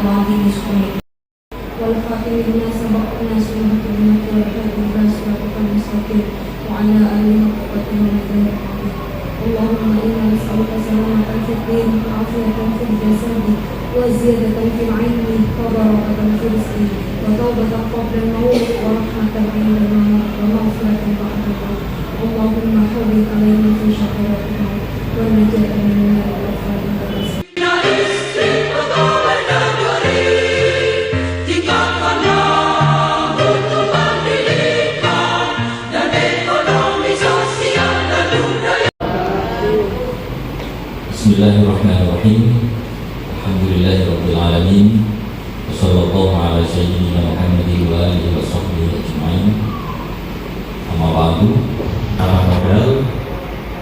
وعظيم شكرك والخاتم لما سبق الناس ومكرمة والحاد الناس وقفا المستقيم وعلى آله وقوته ومثله العظيم. اللهم إنا نسألك سلامة في الدين وعافية في الجسد وزيادة في العلم وبركة في الرزق وتوبة قبل الموت ورحمة عند الموت ومغفرة بعد الموت. اللهم حبب علينا في شهوات الموت والنجاة من النار والعافية عند الرزق. Bismillahirrahmanirrahim. Alhamdulillahirabbil alamin. Wassallallahu ala sayyidina Muhammadin wa alihi wa sahbihi ajma'in. Amma ba'du. Nama modal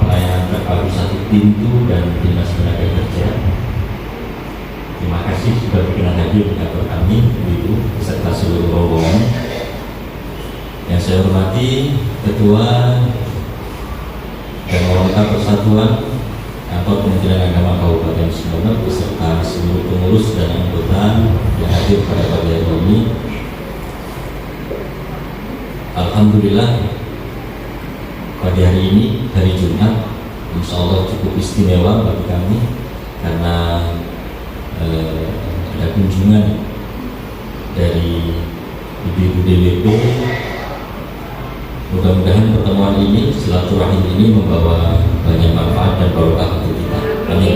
pelayanan terpadu satu pintu dan dinas tenaga kerja. Terima kasih sudah berkenan hadir di kantor kami, Ibu beserta seluruh rombongan. Yang saya hormati Ketua dan Wanita Persatuan Kantor Kementerian Agama Kabupaten Sumeneb beserta seluruh pengurus dan anggota yang hadir pada pagi hari ini. Alhamdulillah pagi hari ini, hari Jumat, insya Allah cukup istimewa bagi kami karena ada kunjungan dari Ibu DWP. Mudah-mudahan pertemuan ini, silaturahim ini membawa banyak manfaat dan barokah untuk kita. Amin.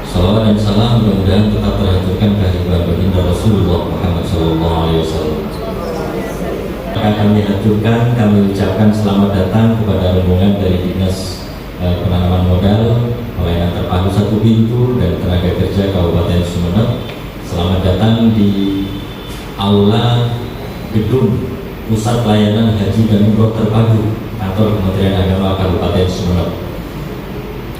Salawat dan salam mudah-mudahan tetap terhaturkan kehadiran baginda Rasulullah Muhammad SAW. Maka kami haturkan, kami ucapkan selamat datang kepada rombongan dari Dinas Penanaman Modal, Pelayanan Terpadu Satu Pintu dan Tenaga Kerja Kabupaten Sumeneb. Selamat datang di Aula Gedung Pusat Layanan Haji dan Umroh Terpadu Kantor Kementerian Agama Kabupaten Sumeneb.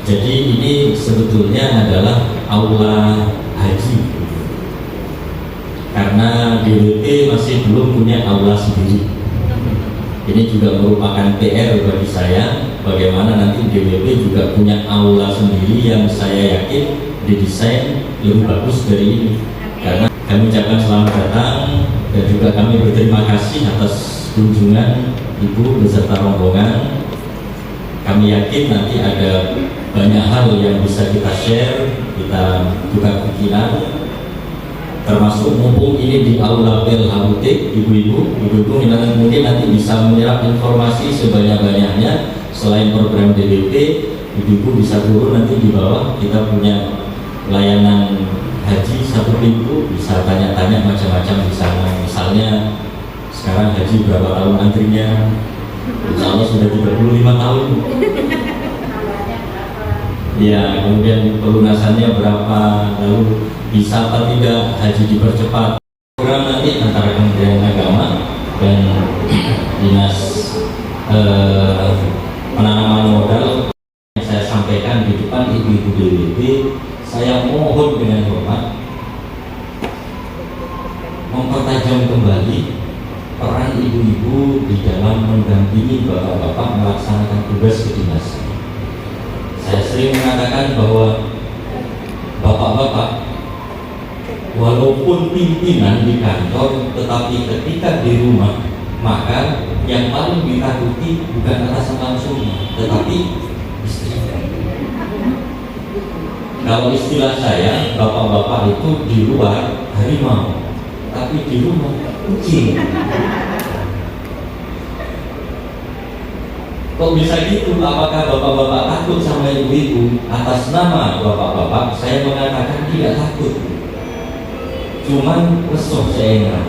Jadi ini sebetulnya adalah aula haji, karena DWP masih belum punya aula sendiri. Ini juga merupakan PR bagi saya, bagaimana nanti DWP juga punya aula sendiri yang saya yakin didesain lebih bagus dari ini. Karena kami ucapkan selamat datang dan juga kami berterima kasih atas kunjungan Ibu beserta rombongan. Kami yakin nanti ada banyak hal yang bisa kita share, kita tukar pikiran, termasuk mumpung ini di Aula PLHUT. Ibu-ibu mungkin nanti bisa menyerap informasi sebanyak-banyaknya. Selain program DWP, ibu-ibu bisa turun nanti di bawah, kita punya layanan haji satu pintu, bisa tanya-tanya macam-macam di sana. Misalnya sekarang haji berapa tahun antrinya? Insya Allah sudah 35 tahun. Ya, kemudian pelunasannya berapa? Lalu bisa apa tidak haji dipercepat? Program nanti antara Kementerian Agama dan Dinas Penanaman Modal yang saya sampaikan di depan ibu-ibu DWP. Saya mohon dengan hormat mempertajam kembali peran ibu-ibu di dalam mendampingi bapak-bapak melaksanakan tugas kedinasan. Saya sering mengatakan bahwa bapak-bapak walaupun pimpinan di kantor, tetapi ketika di rumah, maka yang paling ditakuti bukan atasan langsungnya, tetapi istri. Kalau istilah saya, bapak-bapak itu di luar harimau, tapi di rumah kucing. Kok bisa gitu? Apakah bapak-bapak takut sama ibu-ibu? Atas nama bapak-bapak, saya mengatakan tidak takut. Cuman kesel saya ingat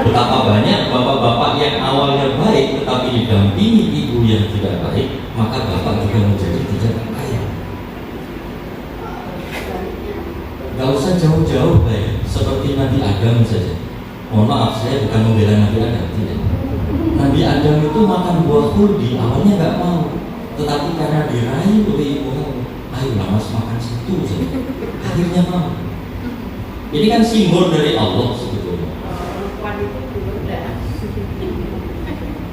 betapa banyak bapak-bapak yang awalnya baik, tetapi didampingi ibu yang tidak baik, maka bapak juga menjadi tidak baik. Gak usah jauh-jauh kayak seperti Nabi Adam saja. Mohon maaf, saya bukan membela Nabi Adam, tidak. Nabi Adam itu makan buah khuldi, awalnya gak mau, tetapi karena diraih oleh ibu, ayolah mas makan satu saja, akhirnya mau. Ini kan simbol dari Allah sebetulnya.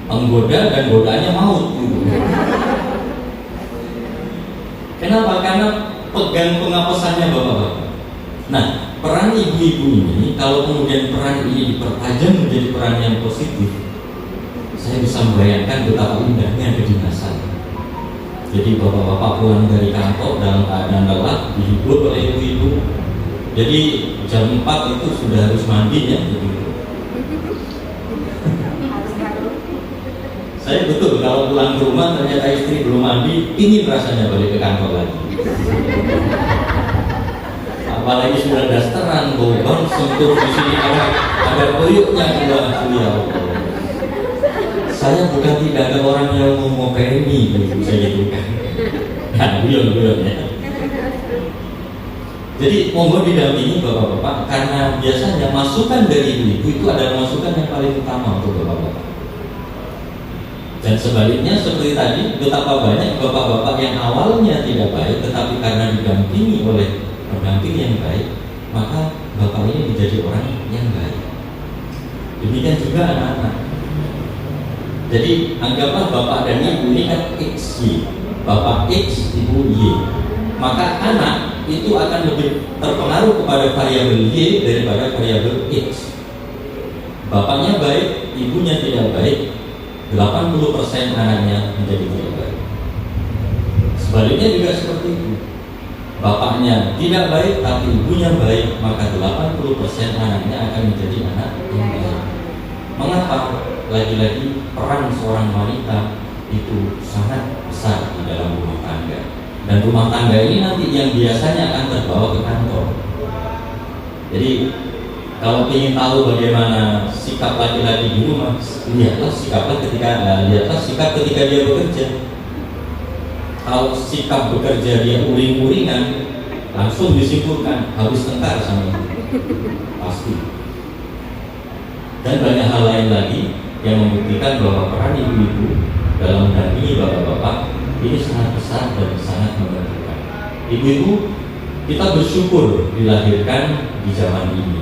Penggoda dan godaannya maut gitu. Kenapa? Karena pegang pengapesannya bapak-bapak. Nah, peran ibu-ibu ini, kalau kemudian peran ini dipertajam menjadi peran yang positif, saya bisa membayangkan betapa indahnya kedinasan. Jadi bapak-bapak pulang dari kantor dalam keadaan lelah, dihibur oleh ibu-ibu. Jadi jam 4 itu sudah harus mandi ya. Saya betul kalau pulang ke rumah ternyata istri belum mandi, ingin rasanya balik ke kantor lagi. Apalagi sudah dasteran, bau sentuh di sini ada koyoknya juga, ya Allah. Saya bukan tidak ada orang yang mau PMI, saya gitu kan. Nah, guyon ya. Jadi monggo didampingi bapak-bapak, karena biasanya masukan dari ibu itu adalah masukan yang paling utama untuk bapak-bapak. Dan sebaliknya seperti tadi, betapa banyak bapak-bapak yang awalnya tidak baik, tetapi karena didampingi oleh pendamping yang baik, maka bapak ini menjadi orang yang baik. Demikian juga anak-anak. Jadi anggaplah bapak dan ibu ini kan X, Y. Bapak X, ibu Y. Maka anak itu akan lebih terpengaruh kepada variabel Y daripada variabel X. Bapaknya baik, ibunya tidak baik, 80% anaknya menjadi tidak baik. Sebaliknya juga seperti itu. Bapaknya tidak baik tapi ibunya baik, maka 80% anaknya akan menjadi anak yang baik. Mengapa? Lagi-lagi peran seorang wanita itu sangat besar di dalam rumah tangga. Dan rumah tangga ini nanti yang biasanya akan terbawa ke kantor. Jadi kalau ingin tahu bagaimana sikap laki-laki di rumah, lihatlah sikap ketika dia bekerja. Kalau sikap bekerja dia uring-uringan, langsung disimpulkan habis tengkar sama ibu. Pasti. Dan banyak hal lain lagi yang membuktikan bahwa peran ibu-ibu dalam mendampingi bapak-bapak ini sangat besar dan sangat menentukan. Ibu-ibu, kita bersyukur dilahirkan di zaman ini.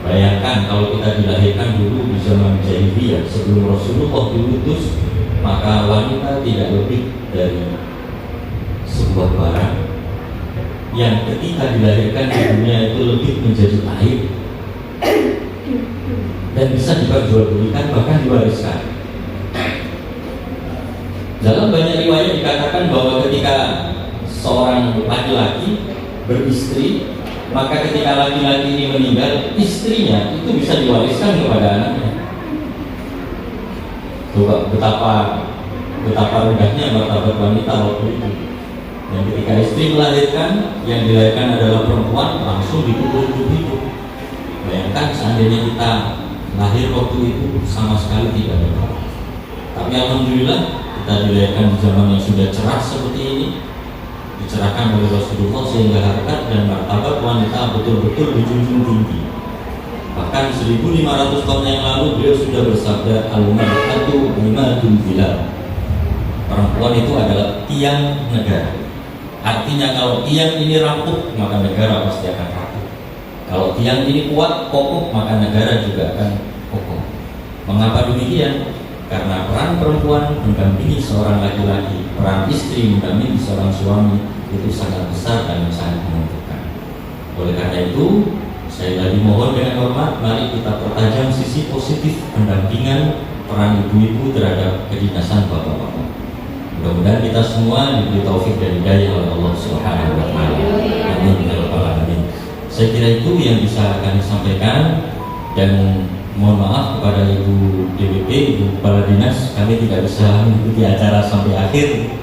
Bayangkan kalau kita dilahirkan dulu di zaman jahiliyah sebelum Rasulullah diutus, maka wanita tidak lebih dari sebuah barang yang ketika dilahirkan di dunia itu lebih menjadi aib dan bisa diperjualbelikan, bahkan diwariskan. Dalam banyak riwayat dikatakan bahwa ketika seorang laki-laki beristri, maka ketika laki-laki ini meninggal, istrinya itu bisa diwariskan kepada anaknya. Coba betapa rendahnya martabat wanita waktu itu. Dan ketika istri melahirkan, yang dilahirkan adalah perempuan, langsung dikubur hidup. Bayangkan seandainya kita lahir waktu itu sama sekali tidak ada. Tapi alhamdulillah kita dilahirkan di zaman yang sudah cerah seperti ini, dicerahkan oleh Rasulullah sehingga harkat dan martabat wanita betul-betul dijunjung tinggi. Bahkan 1500 tahun yang lalu beliau sudah bersabda, al-mar'atu imadul bilad. Perempuan itu adalah tiang negara. Artinya kalau tiang ini rapuh, maka negara pasti akan rapuh. Kalau tiang ini kuat, kokoh, maka negara juga akan kokoh. Mengapa demikian? Karena peran perempuan mendampingi seorang laki-laki, peran istri mendampingi seorang suami itu sangat besar dan sangat menentukan. Oleh karena itu, saya lagi mohon dengan hormat, mari kita pertajam sisi positif pendampingan peran ibu-ibu terhadap kedinasan bapak-bapak. Mudah-mudahan kita semua diberi taufik dan hidayah oleh Allah Subhanahu wa taala. Amin ya rabbal alamin. Saya kira itu yang bisa kami sampaikan, dan mohon maaf kepada Ibu DWP, Ibu Kepala Dinas, kami tidak bisa mengikuti acara sampai akhir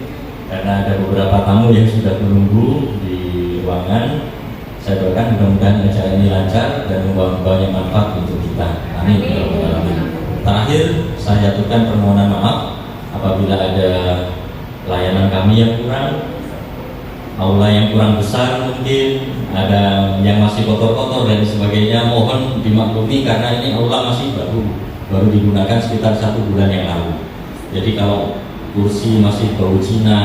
karena ada beberapa tamu yang sudah menunggu di ruangan. Saya doakan mudah-mudahan acara ini lancar dan membawa banyak manfaat untuk kita. Amin ya rabbal alamin. Terakhir, saya aturkan permohonan maaf apabila ada layanan kami yang kurang, aula yang kurang besar, mungkin ada yang masih kotor-kotor dan sebagainya, mohon dimaklumi karena ini aula masih baru digunakan sekitar 1 bulan yang lalu. Jadi kalau kursi masih bau Cina,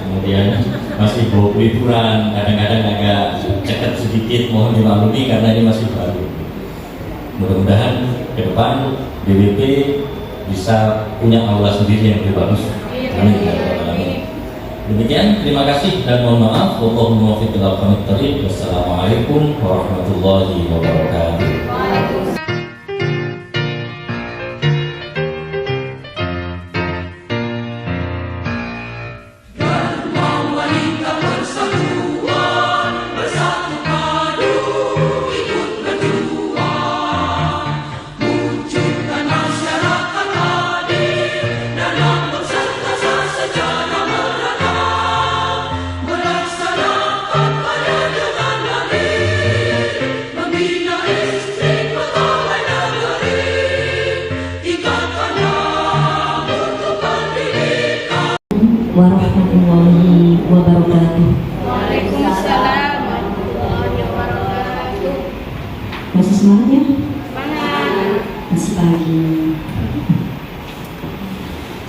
kemudian masih bau liburan, kadang-kadang agak ceket sedikit, mohon dimaklumi karena ini masih baru. Mudah-mudahan ke depan DWP bisa punya aula sendiri yang lebih bagus. Amin. Demikian, terima kasih dan mohon maaf. Wallahu muwaffiq ila aqwamit thoriq. Wassalamualaikum warahmatullahi wabarakatuh. Warahmatullahi wabarakatuh. Waalaikumsalam warahmatullahi wabarakatuh. Masih semangat ya? Semangat. Masih pagi.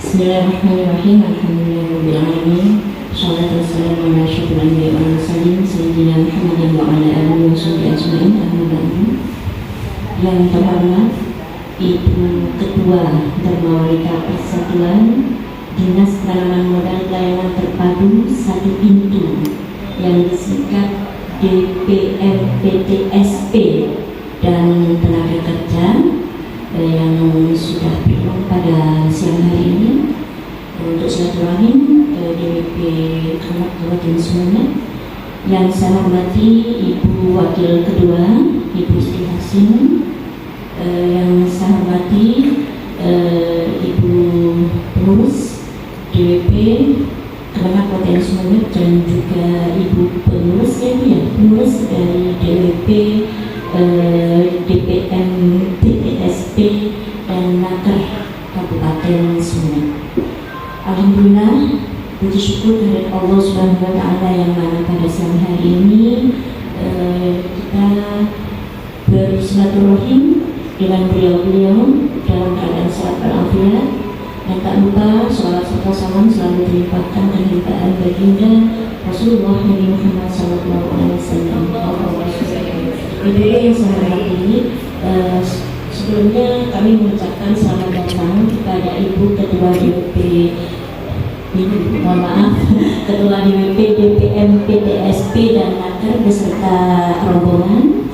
Bismillahirrahmanirrahim. Alhamdulillahirrahmanirrahim. Salatu wassalamu ala asyrofil anbiya'i wal mursalin sayyidina Muhammadin wa ala alihi wa sahbihi ajma'in. Amma ba'du. Yang terhormat Ibu Ketua Dharmawarita Persatuan Dinas Penanaman Modal Pelayanan Terpadu Satu Pintu yang disingkat DPMPTSP dan tenaga kerja yang sudah bergabung pada siang hari ini untuk silaturahim DWP Camat Kabupaten Sumeneb. Yang saya hormati Ibu Wakil Kedua Ibu Sri Hasim, yang saya hormati Ibu Pengurus DWP Camat Kabupaten Sumeneb dan juga Ibu Pengurus pengurus dari DWP DPM PTSP dan Naker Kabupaten Sumeneb. Alhamdulillah, puji syukur kehadirat Allah Subhanahu wa Ta'ala yang mana pada siang hari ini kita bersilaturahim dengan beliau-beliau dalam keadaan sehat walafiat. Dan tak lupa sholawat serta salam selalu dilimpahkan kehadiran baginda Rasulullah Nabi Muhammad SAW. Ibu yang saya hormati, sebelumnya kami mengucapkan selamat datang kepada Ibu Ketua DWP, Ketua DWP DPM PTSP dan Naker beserta rombongan.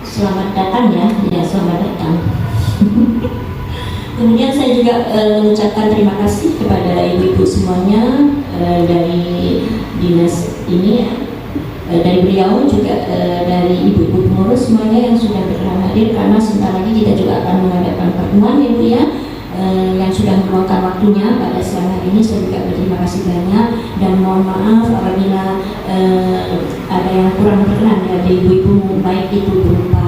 Selamat datang ya, selamat datang. Kemudian saya juga mengucapkan terima kasih kepada ibu-ibu semuanya dari dinas ini ya, dari beliau juga dari ibu-ibu pengurus semuanya yang sudah berkenan hadir, karena sebentar lagi kita juga akan mengadakan pertemuan ya Bu ya, yang sudah meluangkan waktunya pada siang hari ini. Saya juga berterima kasih banyak dan mohon maaf apabila ada yang kurang berkenan ya ibu-ibu, baik itu berupa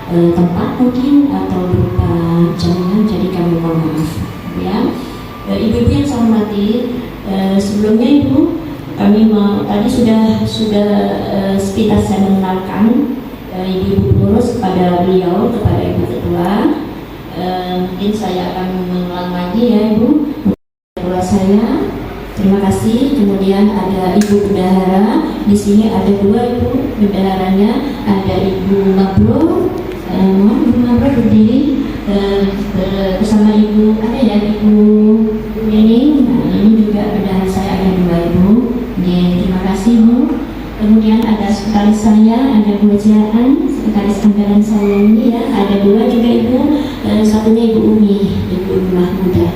tempat mungkin atau berupa jaminan, jadi kami mohon maaf ya. Ibu-ibu yang saya hormati, sebelumnya Ibu kami tadi sudah sekitar saya mengenalkan ibu-ibu pengurus kepada beliau, kepada Ibu Ketua. Mungkin saya akan mengulang lagi ya Ibu. Ketua saya, terima kasih. Kemudian ada Ibu Bendahara, di sini ada dua Ibu bendaharanya, ada Ibu Mabrur. Ibu Mabrur berdiri bersama Ibu ada ya Ibu Nening. Nah ini juga bendahara saya, ada dua Ibu. Terima kasih Bu. Kemudian ada sekretaris saya, ada Bu Jaan, sekretaris anggaran saya ini ya, ada dua juga Ibu. Satunya Ibu Umi, Ibu Mahmudah,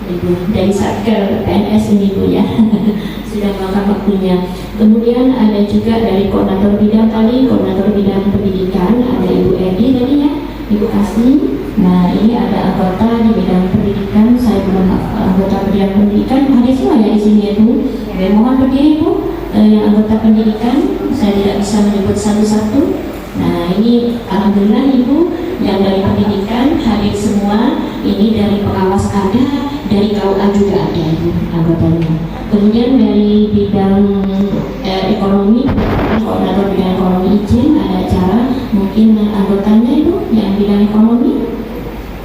Ibu dari Satker PNS ini Bu ya. Sudah makan waktunya. Kemudian ada juga dari koordinator bidang tadi, koordinator bidang pendidikan, ada Ibu Edi tadi ya, Ibu Asli. Nah ini ada anggota di bidang pendidikan, saya belum anggota bidang pendidikan hadir semua ya di sini ya Bu. Mohon berdiri Bu. Yang anggota pendidikan saya tidak bisa menyebut satu-satu. Nah ini alhamdulillah Ibu yang dari pendidikan hadir semua. Ini dari pengawas ada, dari KUA juga ada Ibu anggotanya. Kemudian dari bidang ekonomi, koordinator bidang ekonomi izin ada acara, mungkin anggotanya Ibu yang bidang ekonomi.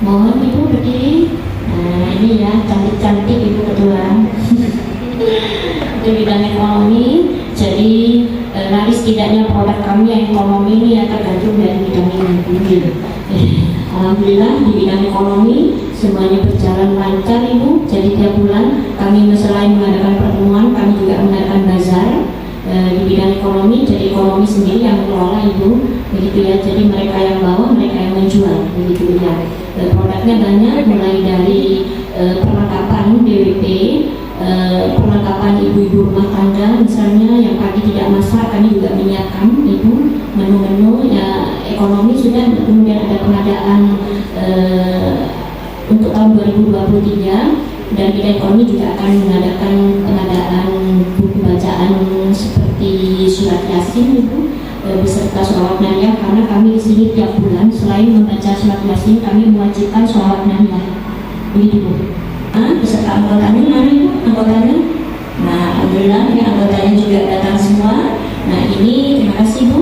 Mohon Ibu berdiri. Nah ini ya cantik-cantik Ibu Ketua. Di bidang ekonomi, jadi laris tidaknya produk kami yang ekonomi ini ya tergantung dari bidang ini. Alhamdulillah di bidang ekonomi semuanya berjalan lancar Ibu. Jadi tiap bulan kami selain mengadakan pertemuan, kami juga mengadakan bazar di bidang ekonomi. Jadi ekonomi sendiri yang mengelola Ibu, begitu ya. Jadi mereka yang bawa, mereka yang menjual, begitu ya. Produknya banyak, mulai dari perlengkapan DWP, perlengkapan ibu-ibu rumah tangga misalnya yang pagi tidak masak, kami juga menyiapkan Ibu menu-menu ya. Ekonomi sudah, kemudian ada pengadaan untuk tahun 2023, dan bidang ekonomi juga akan mengadakan pengadaan buku bacaan seperti surat Yasin Ibu, beserta sholawat nariyah, karena kami di sini tiap bulan selain membaca surat Yasin, kami mewajibkan sholawat nariyah, begitu Bu. Beserta anggotanya, mana Ibu anggotanya? Nah, alhamdulillah ini anggotanya juga datang semua. Nah ini terima kasih Bu.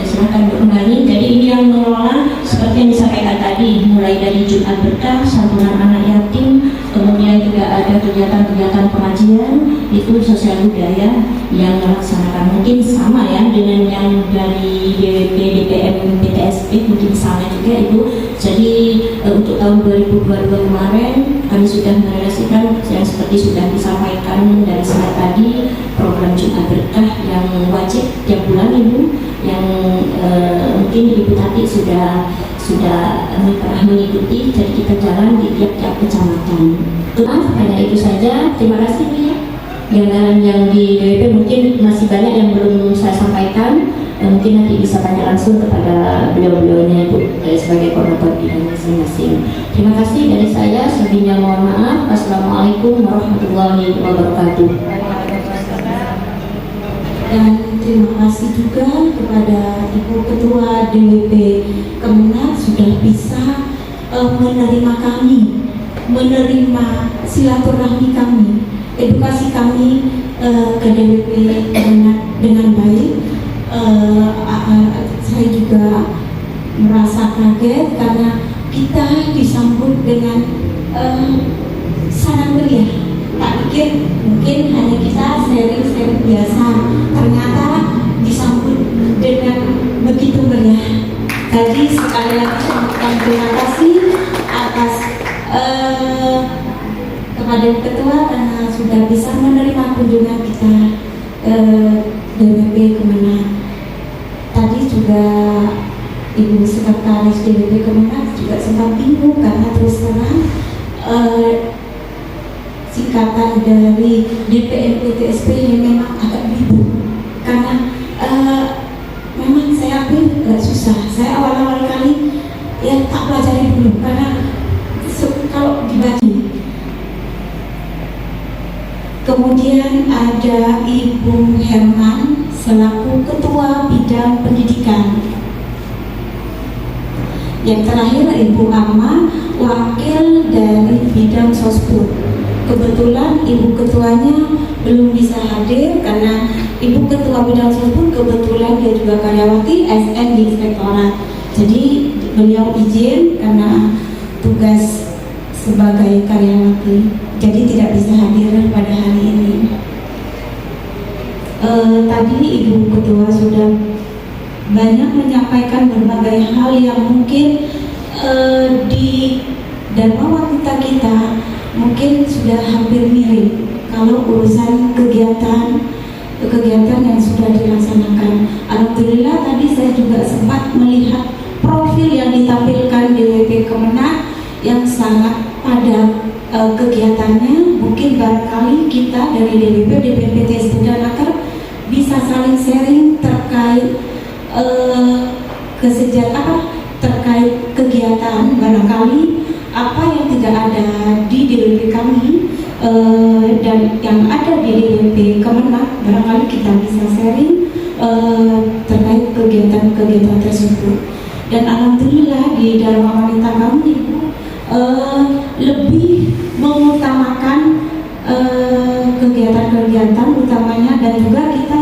Silakan Bu kembali. Jadi ini yang mengelola seperti yang disampaikan tadi, mulai dari Jumat Berkah, santunan anak yatim, kemudian juga ada kegiatan-kegiatan pengajian, itu sosial budaya yang melaksanakan. Mungkin sama ya dengan yang dari DWP, DPM, PTSP, mungkin sama juga Ibu. Jadi untuk tahun 2022 kemarin kami sudah merealisasikan yang seperti sudah disampaikan dari saat tadi, program Jumat Berkah yang wajib tiap bulan Ibu, yang mungkin Ibu Tati sudah pernah mengikuti. Jadi kita jalan di tiap-tiap kecamatan. Hanya itu saja. Terima kasih Bu ya. Yang di DWP mungkin masih banyak yang belum saya sampaikan. Mungkin nanti bisa tanya langsung kepada beliau-beliaunya Ibu sebagai koordinator bidang masing-masing. Terima kasih dari saya. Sebelumnya mohon maaf. Assalamualaikum warahmatullahi wabarakatuh. Dan terima kasih juga kepada Ibu Ketua DWP Kemenak sudah bisa menerima kami, menerima silaturahmi kami, edukasi kami ke DWP Kemenak dengan baik. Saya juga merasa kaget karena kita disambut dengan sangat meriah. Tak pikir mungkin hanya kita sharing-sharing biasa, ternyata disambut dengan begitu meriah. Jadi sekali lagi saya ucapkan terima kasih atas kepada Ketua karena sudah bisa menerima kunjungan kita DWP Kemenak. Tadi juga Ibu Sekretaris DWP Kemenak juga sempat bingung karena terus terang singkatan dari DPM PTSP yang memang agak bingung karena memang saya akui agak susah. Saya awal-awal kali ya tak pelajari dulu karena kalau dibaca. Kemudian ada Ibu Herman selaku Ketua Bidang Pendidikan. Yang terakhir Ibu Amma, Wakil dari Bidang Sospud. Kebetulan Ibu Ketuanya belum bisa hadir karena Ibu Ketua Bidang Sospud kebetulan dia juga karyawati SN di Inspektorat. Jadi beliau izin karena tugas sebagai karyawati, jadi tidak bisa hadir pada hari ini. Tadi Ibu Ketua sudah banyak menyampaikan berbagai hal yang mungkin di Dharma kita mungkin sudah hampir mirip kalau urusan kegiatan yang sudah dilaksanakan. Alhamdulillah tadi saya juga sempat melihat profil yang ditampilkan DWP Kemenak yang sangat padat kegiatannya. Mungkin barangkali kita dari DWP, DPM, PTSP dan Akar bisa saling sharing terkait terkait kegiatan, barangkali apa yang tidak ada di DWP kami dan yang ada di DWP Kemenak, barangkali kita bisa sharing terkait kegiatan-kegiatan tersebut. Dan alhamdulillah di Dharma Wanita kami lebih mengutamakan kegiatan-kegiatan utamanya, dan juga kita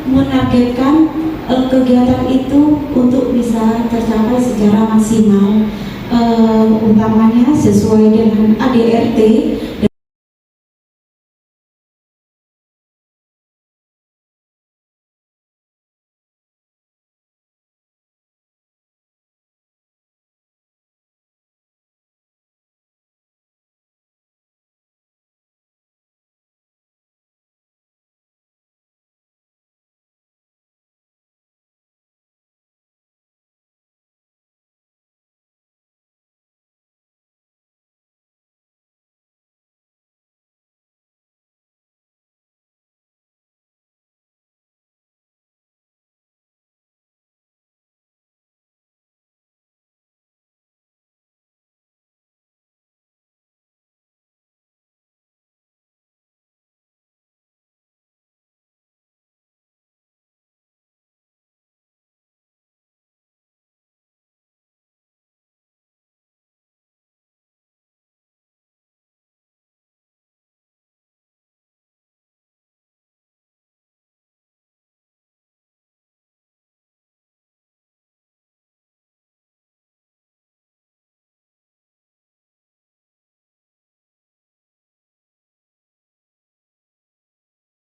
menargetkan kegiatan itu untuk bisa tercapai secara maksimal, utamanya sesuai dengan ADRT